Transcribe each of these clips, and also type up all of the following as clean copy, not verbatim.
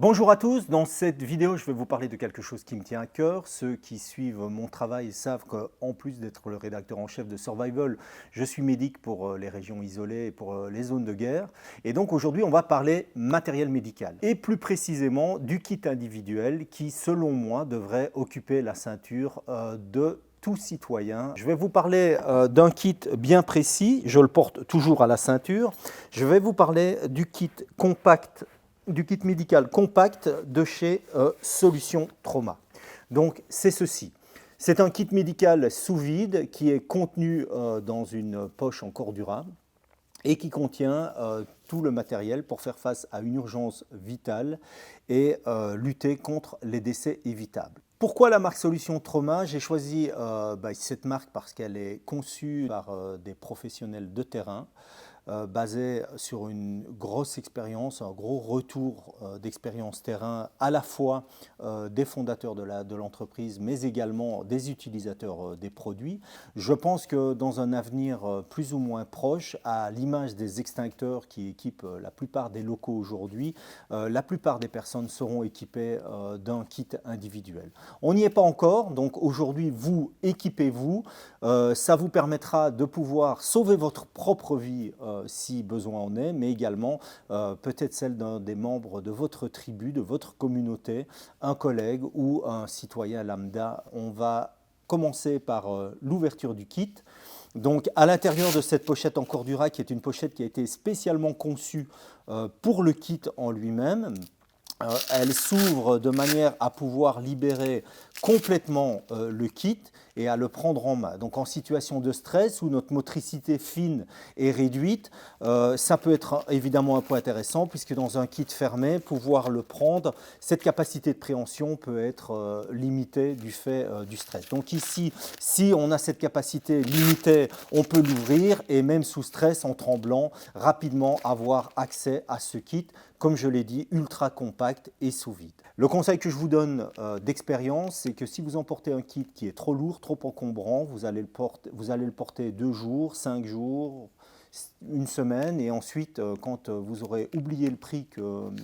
Bonjour à tous, dans cette vidéo je vais vous parler de quelque chose qui me tient à cœur. Ceux qui suivent mon travail savent qu'en plus d'être le rédacteur en chef de Survival, je suis médic pour les régions isolées et pour les zones de guerre. Et donc aujourd'hui on va parler matériel médical et plus précisément du kit individuel qui selon moi devrait occuper la ceinture de tout citoyen. Je vais vous parler d'un kit bien précis, je le porte toujours à la ceinture. Je vais vous parler du kit compact, du kit médical compact de chez Solutions Trauma. Donc c'est ceci. C'est un kit médical sous vide qui est contenu dans une poche en corps durable et qui contient tout le matériel pour faire face à une urgence vitale et lutter contre les décès évitables. Pourquoi la marque Solutions Trauma? J'ai choisi cette marque parce qu'elle est conçue par des professionnels de terrain, basé sur une grosse expérience, un gros retour d'expérience terrain à la fois des fondateurs de l'entreprise mais également des utilisateurs des produits. Je pense que dans un avenir plus ou moins proche, à l'image des extincteurs qui équipent la plupart des locaux aujourd'hui, la plupart des personnes seront équipées d'un kit individuel. On n'y est pas encore, donc aujourd'hui vous équipez-vous, ça vous permettra de pouvoir sauver votre propre vie si besoin en est, mais également peut-être celle d'un des membres de votre tribu, de votre communauté, un collègue ou un citoyen lambda. On va commencer par l'ouverture du kit. Donc à l'intérieur de cette pochette en cordura, qui est une pochette qui a été spécialement conçue pour le kit en lui-même, elle s'ouvre de manière à pouvoir libérer complètement le kit et à le prendre en main. Donc en situation de stress où notre motricité fine est réduite, ça peut être évidemment un point intéressant puisque dans un kit fermé, pouvoir le prendre, cette capacité de préhension peut être limitée du fait du stress. Donc ici, si on a cette capacité limitée, on peut l'ouvrir et même sous stress, en tremblant, rapidement avoir accès à ce kit, comme je l'ai dit, ultra compact et sous vide. Le conseil que je vous donne d'expérience, c'est que si vous emportez un kit qui est trop lourd, trop encombrant, vous allez le porter 2 jours, 5 jours, une semaine, et ensuite, quand vous aurez oublié le prix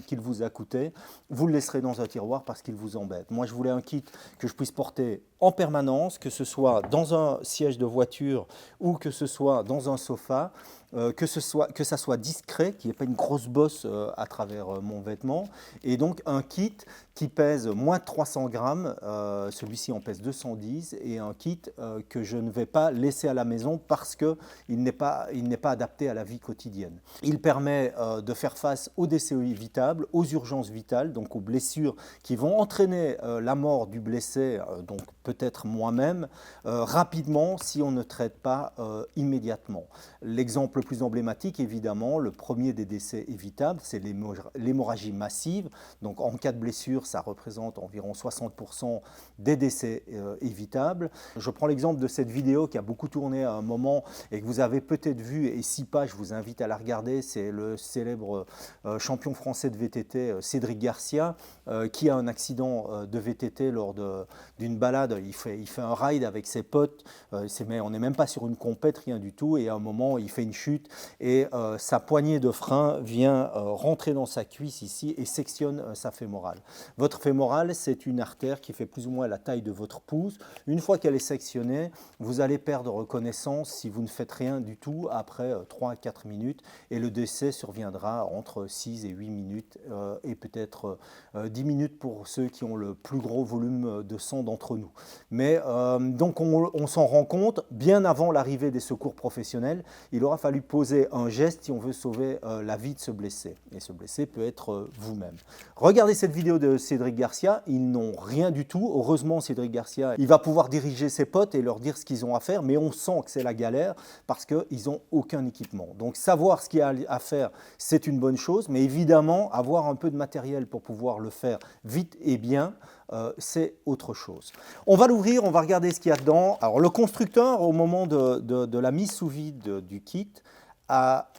qu'il vous a coûté, vous le laisserez dans un tiroir parce qu'il vous embête. Moi, je voulais un kit que je puisse porter en permanence, que ce soit dans un siège de voiture ou que ce soit dans un sofa, que ça soit discret, qu'il n'y ait pas une grosse bosse à travers mon vêtement, et donc un kit qui pèse moins de 300 grammes, celui-ci en pèse 210, et un kit que je ne vais pas laisser à la maison parce qu'il n'est pas adapté à la vie quotidienne. Il permet de faire face aux décès évitables, aux urgences vitales, donc aux blessures qui vont entraîner la mort du blessé, donc peut-être moi-même, rapidement si on ne traite pas immédiatement. L'exemple le plus emblématique, évidemment, le premier des décès évitables, c'est l'hémorragie massive. Donc en cas de blessure, ça représente environ 60% des décès évitables. Je prends l'exemple de cette vidéo qui a beaucoup tourné à un moment et que vous avez peut-être vu, et si pas, je vous invite à la regarder. C'est le célèbre champion français de VTT, Cédric Garcia, qui a un accident de VTT lors d'une balade. Il fait un ride avec ses potes, on n'est même pas sur une compète, rien du tout, et à un moment, il fait une chute et sa poignée de frein vient rentrer dans sa cuisse ici et sectionne sa fémorale. Votre fémorale, c'est une artère qui fait plus ou moins la taille de votre pouce. Une fois qu'elle est sectionnée, vous allez perdre connaissance si vous ne faites rien du tout après 3 à 4 minutes, et le décès surviendra entre 6 et 8 minutes et peut-être 10 minutes pour ceux qui ont le plus gros volume de sang d'entre nous. Mais donc on s'en rend compte bien avant l'arrivée des secours professionnels. Il aura fallu poser un geste si on veut sauver la vie de ce blessé. Et ce blessé peut être vous-même. Regardez cette vidéo de Cédric Garcia, ils n'ont rien du tout. Heureusement, Cédric Garcia, il va pouvoir diriger ses potes et leur dire ce qu'ils ont à faire, mais on sent que c'est la galère parce qu'ils n'ont aucun équipement. Donc savoir ce qu'il y a à faire, c'est une bonne chose, mais évidemment, avoir un peu de matériel pour pouvoir le faire vite et bien, c'est autre chose. On va l'ouvrir, on va regarder ce qu'il y a dedans. Alors le constructeur, au moment de la mise sous vide du kit, a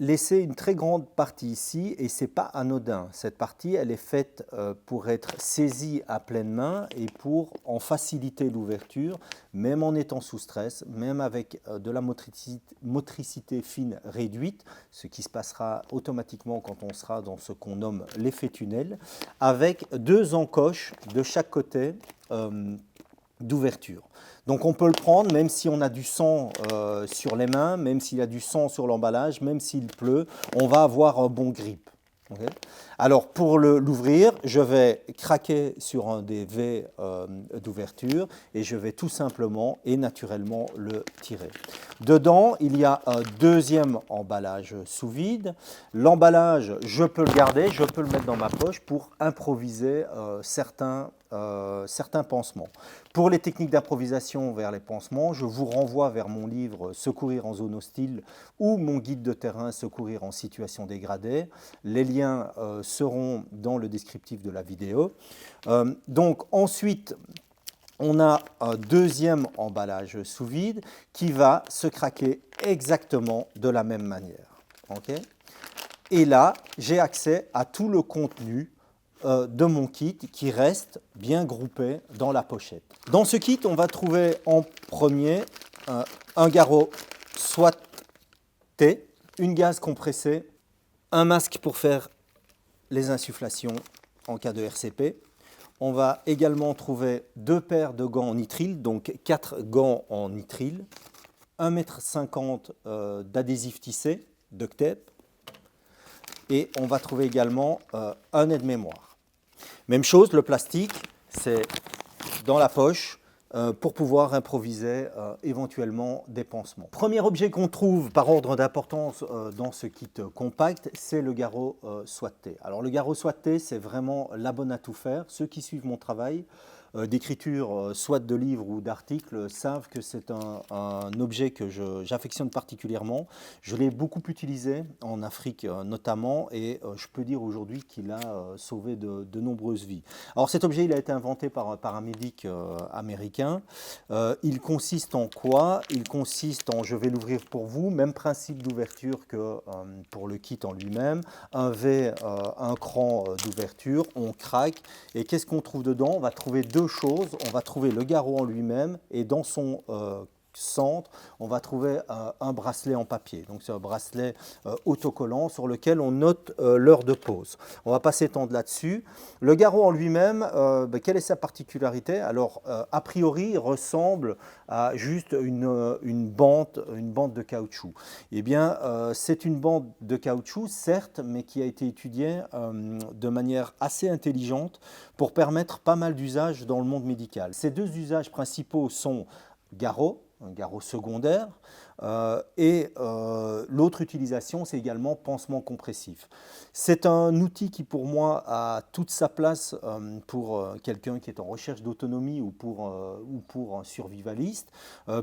laissé une très grande partie ici et ce n'est pas anodin. Cette partie, elle est faite pour être saisie à pleine main et pour en faciliter l'ouverture, même en étant sous stress, même avec de la motricité fine réduite, ce qui se passera automatiquement quand on sera dans ce qu'on nomme l'effet tunnel, avec 2 encoches de chaque côté d'ouverture. Donc on peut le prendre même si on a du sang sur les mains, même s'il y a du sang sur l'emballage, même s'il pleut, on va avoir un bon grip. Okay. Alors pour l'ouvrir, je vais craquer sur un des V d'ouverture et je vais tout simplement et naturellement le tirer. Dedans, il y a un deuxième emballage sous vide. L'emballage, je peux le garder, je peux le mettre dans ma poche pour improviser certains pansements. Pour les techniques d'improvisation vers les pansements, je vous renvoie vers mon livre « Secourir en zone hostile » ou mon guide de terrain « Secourir en situation dégradée ». Les liens seront dans le descriptif de la vidéo. Donc ensuite, on a un deuxième emballage sous vide qui va se craquer exactement de la même manière. Okay. Et là, j'ai accès à tout le contenu de mon kit qui reste bien groupé dans la pochette. Dans ce kit, on va trouver en premier un garrot SWAT T, une gaze compressée, un masque pour faire les insufflations en cas de RCP. On va également trouver 2 paires de gants en nitrile, donc 4 gants en nitrile, 1,50 m d'adhésif tissé, duct tape, et on va trouver également un aide-mémoire. Même chose, le plastique, c'est dans la poche pour pouvoir improviser éventuellement des pansements. Premier objet qu'on trouve par ordre d'importance dans ce kit compact, c'est le garrot SWAT T. Alors le garrot SWAT T, c'est vraiment la bonne à tout faire. Ceux qui suivent mon travail d'écriture, soit de livres ou d'articles, savent que c'est un objet que j'affectionne particulièrement. Je l'ai beaucoup utilisé en Afrique notamment et je peux dire aujourd'hui qu'il a sauvé de nombreuses vies. Alors cet objet, il a été inventé par un paramédic américain. Il consiste en quoi? Il consiste en, je vais l'ouvrir pour vous, même principe d'ouverture que pour le kit en lui-même, un V, un cran d'ouverture, on craque et qu'est-ce qu'on trouve dedans? On va trouver 2 choses. On va trouver le garrot en lui-même et dans son centre, on va trouver un bracelet en papier. Donc c'est un bracelet autocollant sur lequel on note l'heure de pause. On va pas s'étendre là-dessus. Le garrot en lui-même, quelle est sa particularité? Alors a priori, il ressemble à juste une bande de caoutchouc. Eh bien, c'est une bande de caoutchouc, certes, mais qui a été étudiée de manière assez intelligente pour permettre pas mal d'usages dans le monde médical. Ces 2 usages principaux sont garrot, un garrot secondaire, et l'autre utilisation, c'est également pansement compressif. C'est un outil qui, pour moi, a toute sa place pour quelqu'un qui est en recherche d'autonomie ou pour un survivaliste.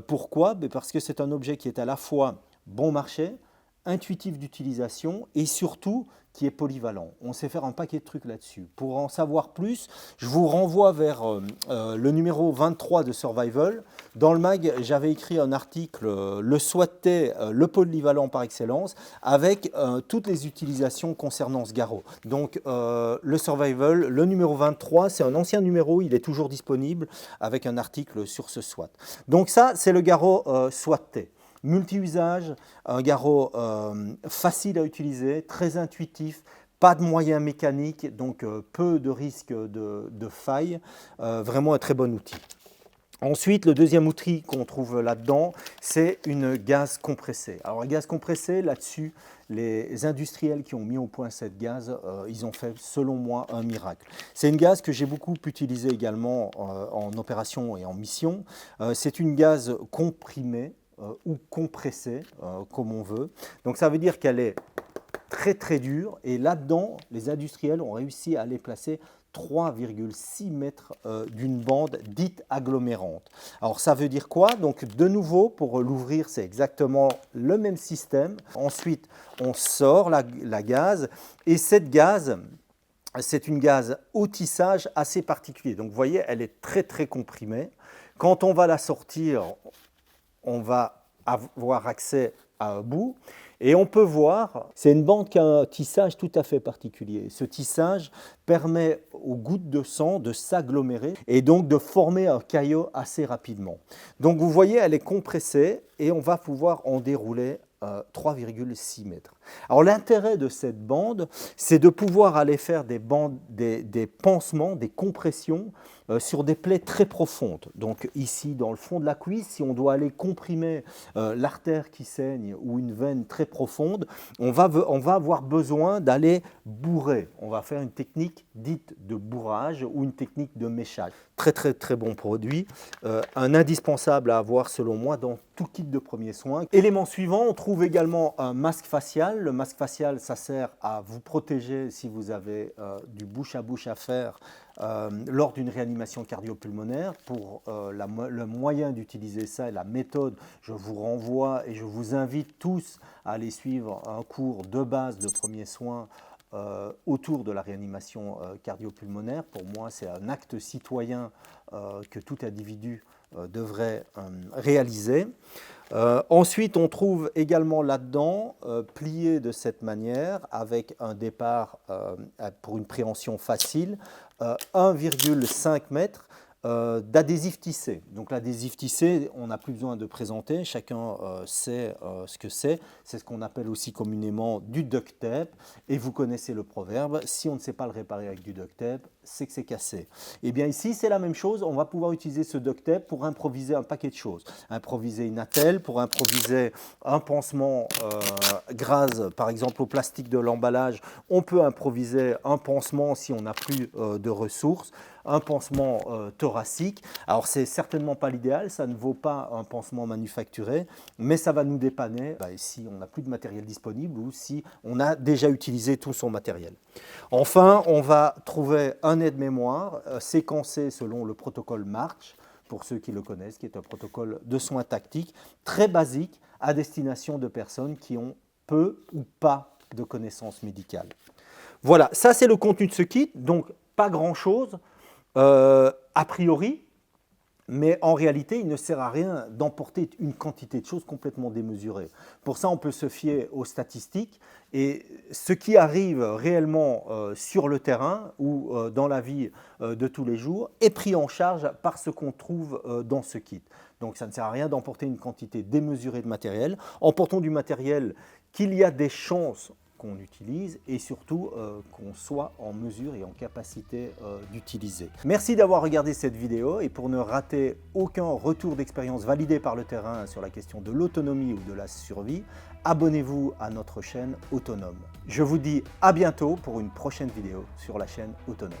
Pourquoi? Parce que c'est un objet qui est à la fois bon marché, intuitif d'utilisation et surtout qui est polyvalent. On sait faire un paquet de trucs là-dessus. Pour en savoir plus, je vous renvoie vers le numéro 23 de Survival. Dans le mag, j'avais écrit un article, le SWAT T, le polyvalent par excellence, avec toutes les utilisations concernant ce garrot. Donc le Survival, le numéro 23, c'est un ancien numéro, il est toujours disponible avec un article sur ce SWAT. Donc ça, c'est le garrot SWAT T. Multi-usage, un garrot facile à utiliser, très intuitif, pas de moyens mécaniques, donc peu de risques de faille, vraiment un très bon outil. Ensuite, le deuxième outil qu'on trouve là-dedans, c'est une gaze compressée. Alors la gaze compressée, là-dessus, les industriels qui ont mis au point cette gaze, ils ont fait, selon moi, un miracle. C'est une gaze que j'ai beaucoup utilisée également en opération et en mission. C'est une gaze comprimée, ou compressée, comme on veut. Donc ça veut dire qu'elle est très très dure et là-dedans, les industriels ont réussi à les placer 3,6 mètres d'une bande dite agglomérante. Alors ça veut dire quoi? Donc de nouveau, pour l'ouvrir, c'est exactement le même système. Ensuite, on sort la gaze et cette gaze, c'est une gaze au tissage assez particulier. Donc vous voyez, elle est très très comprimée. Quand on va la sortir, on va avoir accès à un bout Et on peut voir, c'est une bande qui a un tissage tout à fait particulier. Ce tissage permet aux gouttes de sang de s'agglomérer et donc de former un caillot assez rapidement. Donc vous voyez, elle est compressée et on va pouvoir en dérouler 3,6 mètres. Alors l'intérêt de cette bande, c'est de pouvoir aller faire des pansements, des compressions sur des plaies très profondes. Donc ici, dans le fond de la cuisse, si on doit aller comprimer l'artère qui saigne ou une veine très profonde, on va avoir besoin d'aller bourrer. On va faire une technique dite de bourrage ou une technique de méchage. Très bon produit, un indispensable à avoir selon moi dans tout kit de premiers soins. Élément suivant, on trouve également un masque facial. Le masque facial, ça sert à vous protéger si vous avez du bouche à bouche à faire lors d'une réanimation cardio-pulmonaire. Pour le moyen d'utiliser ça et la méthode, je vous renvoie et je vous invite tous à aller suivre un cours de base de premiers soins autour de la réanimation cardio-pulmonaire. Pour moi, c'est un acte citoyen que tout individu devrait réaliser. Ensuite, on trouve également là-dedans, plié de cette manière, avec un départ pour une préhension facile, 1,5 mètre d'adhésif tissé. Donc l'adhésif tissé, on n'a plus besoin de présenter, chacun sait ce que c'est. C'est ce qu'on appelle aussi communément du duct tape. Et vous connaissez le proverbe, si on ne sait pas le réparer avec du duct tape, c'est que c'est cassé. Et bien ici, c'est la même chose, on va pouvoir utiliser ce duct tape pour improviser un paquet de choses. Improviser une attelle, pour improviser un pansement grâce, par exemple au plastique de l'emballage, on peut improviser un pansement si on n'a plus de ressources. Un pansement thoracique. Alors, c'est certainement pas l'idéal, ça ne vaut pas un pansement manufacturé, mais ça va nous dépanner si on n'a plus de matériel disponible ou si on a déjà utilisé tout son matériel. Enfin, on va trouver un aide-mémoire séquencé selon le protocole March, pour ceux qui le connaissent, qui est un protocole de soins tactiques très basique à destination de personnes qui ont peu ou pas de connaissances médicales. Voilà, ça c'est le contenu de ce kit, donc pas grand-chose. A priori, mais en réalité, il ne sert à rien d'emporter une quantité de choses complètement démesurée. Pour ça, on peut se fier aux statistiques et ce qui arrive réellement sur le terrain ou dans la vie de tous les jours est pris en charge par ce qu'on trouve dans ce kit. Donc ça ne sert à rien d'emporter une quantité démesurée de matériel. Emportons du matériel qu'il y a des chances qu'on utilise et surtout qu'on soit en mesure et en capacité d'utiliser. Merci d'avoir regardé cette vidéo et pour ne rater aucun retour d'expérience validé par le terrain sur la question de l'autonomie ou de la survie, abonnez-vous à notre chaîne Autonome. Je vous dis à bientôt pour une prochaine vidéo sur la chaîne Autonome.